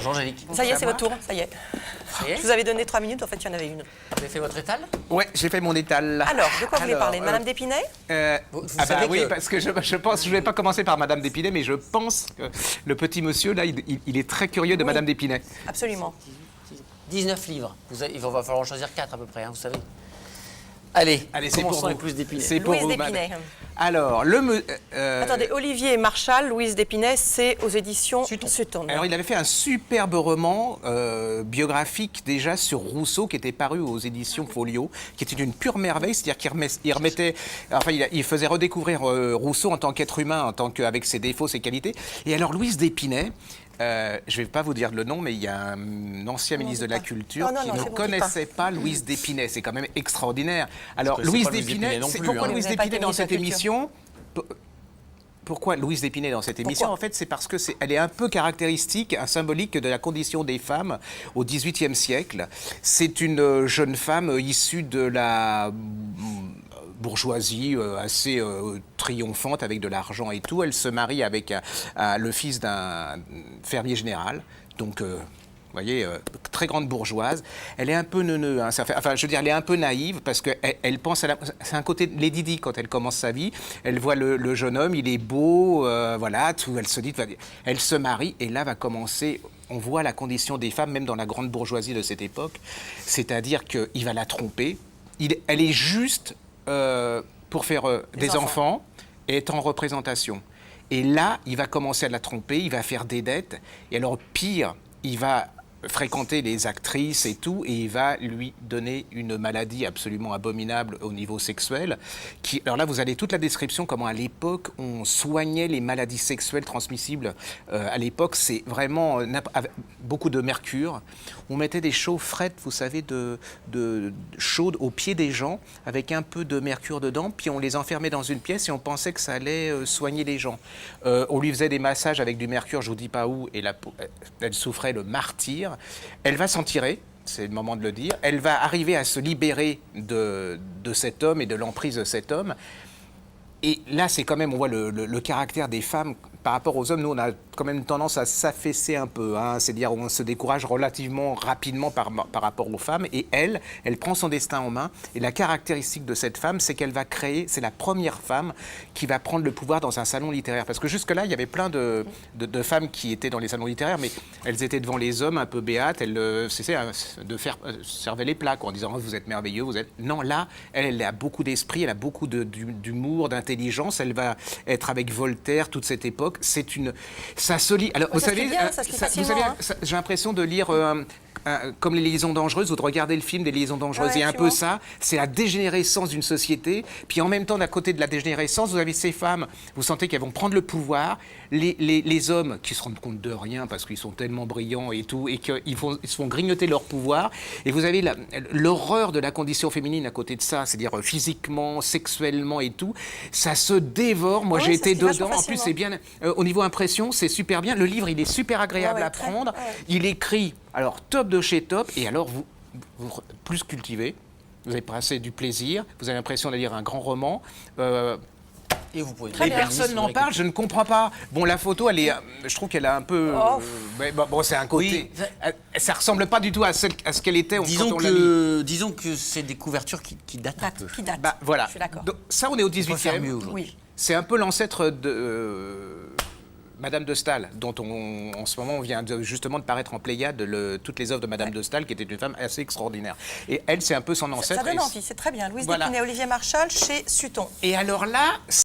Jean-Angélique. Ça y est, c'est votre tour, ça y est. Ça y est. Je vous avais donné 3 minutes, en fait, il y en avait une. Vous avez fait votre étal? Ouais, j'ai fait mon étal. Alors, de quoi vous voulez parler? De Madame d'Épinay? Vous Ah bah savez oui, que- parce que je pense, je vais pas commencer par Madame d'Épinay, mais je pense que le petit monsieur là, il est très curieux de Oui. Madame d'Épinay. Absolument. 19 livres. Il va falloir en choisir 4 à peu près, hein, vous savez. Allez, Allez, c'est pour commençons vous. avec Louise d'Épinay. C'est pour Louise vous, d'Épinay. madame. Alors, Attendez, Olivier Marchal, Louise d'Épinay, c'est aux éditions Sutton. Alors, il avait fait un superbe roman biographique déjà sur Rousseau qui était paru aux éditions Folio, qui était une pure merveille, c'est-à-dire qu'il remettait, enfin, il faisait redécouvrir Rousseau en tant qu'être humain, en tant qu'avec ses défauts, ses qualités. Et alors, Louise d'Épinay. Je ne vais pas vous dire le nom, mais il y a un ancien ministre de la Culture qui ne connaissait pas Louise d'Épinay. C'est quand même extraordinaire. Alors, Parce que Louise c'est pas Louise d'Épinay, d'Épinay non c'est plus, pourquoi hein. Louise Vous avez pas d'Épinay été dans ministre de cette la Culture. émission Pourquoi Louise d'Épinay dans cette émission? En fait, c'est parce que elle est un peu caractéristique, un symbolique de la condition des femmes au XVIIIe siècle. C'est une jeune femme issue de la bourgeoisie assez triomphante avec de l'argent et tout. Elle se marie avec le fils d'un fermier général. Donc, vous voyez, très grande bourgeoise. Elle est un peu neuneu, hein, enfin, je veux dire, elle est un peu naïve parce qu'elle pense à c'est un côté Lady Di quand elle commence sa vie. Elle voit le jeune homme, il est beau, voilà, tout. Elle se dit, elle se marie et là va commencer. On voit la condition des femmes, même dans la grande bourgeoisie de cette époque. C'est-à-dire qu'il va la tromper. Elle est juste pour faire des enfants et être en représentation. Et là, il va commencer à la tromper, il va faire des dettes. Et alors, pire, il va fréquenter les actrices et tout, et il va lui donner une maladie absolument abominable au niveau sexuel. Alors là, vous avez toute la description, comment à l'époque, on soignait les maladies sexuelles transmissibles. À l'époque, c'est vraiment avec beaucoup de mercure. On mettait des chaufferettes, vous savez, chaudes au pied des gens, avec un peu de mercure dedans, puis on les enfermait dans une pièce et on pensait que ça allait soigner les gens. On lui faisait des massages avec du mercure, je ne vous dis pas où, et elle souffrait le martyre. Elle va s'en tirer, c'est le moment de le dire. Elle va arriver à se libérer de cet homme et de l'emprise de cet homme. Et là, c'est quand même, on voit le caractère des femmes par rapport aux hommes. Nous, on a quand même tendance à s'affaisser un peu, hein, c'est-à-dire on se décourage relativement rapidement par rapport aux femmes. Et elle prend son destin en main. Et la caractéristique de cette femme, c'est qu'elle va créer, c'est la première femme qui va prendre le pouvoir dans un salon littéraire. Parce que jusque-là, il y avait plein de femmes qui étaient dans les salons littéraires, mais elles étaient devant les hommes un peu béates. Elles servaient les plats, quoi, en disant oh, vous êtes merveilleux, vous êtes... Non, là, elle a beaucoup d'esprit, elle a beaucoup d'humour, d'intelligence. Elle va être avec Voltaire toute cette époque. C'est une... Ça se lit... Alors, vous savez, j'ai l'impression de lire... comme les liaisons dangereuses, ou de regarder le film des liaisons dangereuses. Il y a un peu ça, c'est la dégénérescence d'une société. Puis en même temps, d'à côté de la dégénérescence, vous avez ces femmes, vous sentez qu'elles vont prendre le pouvoir. Les hommes qui se rendent compte de rien parce qu'ils sont tellement brillants et tout, et qu'ils se font grignoter leur pouvoir. Et vous avez l'horreur de la condition féminine à côté de ça, c'est-à-dire physiquement, sexuellement et tout. Ça se dévore. Moi, j'ai été dedans. En plus, c'est bien. Au niveau impression, c'est super bien. Le livre, il est super agréable à prendre. Il écrit. Alors, top de chez top, et alors vous plus cultivé, vous avez passé du plaisir, vous avez l'impression de lire un grand roman. Et vous pouvez Les personnes n'en parlent, je ne comprends pas. Bon, la photo, elle est, je trouve qu'elle a un peu... bon, c'est un côté... Oui. Ça ressemble pas du tout à ce qu'elle était disons quand on l'a mis. disons que c'est des couvertures qui datent un peu. Qui date. Bah, voilà. Je suis d'accord. Donc, ça, on est au On peut faire 18e. mieux aujourd'hui. Oui. C'est un peu l'ancêtre de... Madame de Staël, dont en ce moment on vient justement de paraître en Pléiade toutes les œuvres de Madame de Staël, qui était une femme assez extraordinaire. Et elle, c'est un peu son ancêtre. Ça donne envie, c'est très bien. Louise Voilà. d'Épinay, Olivier Marchal, chez Sutton. Et alors là,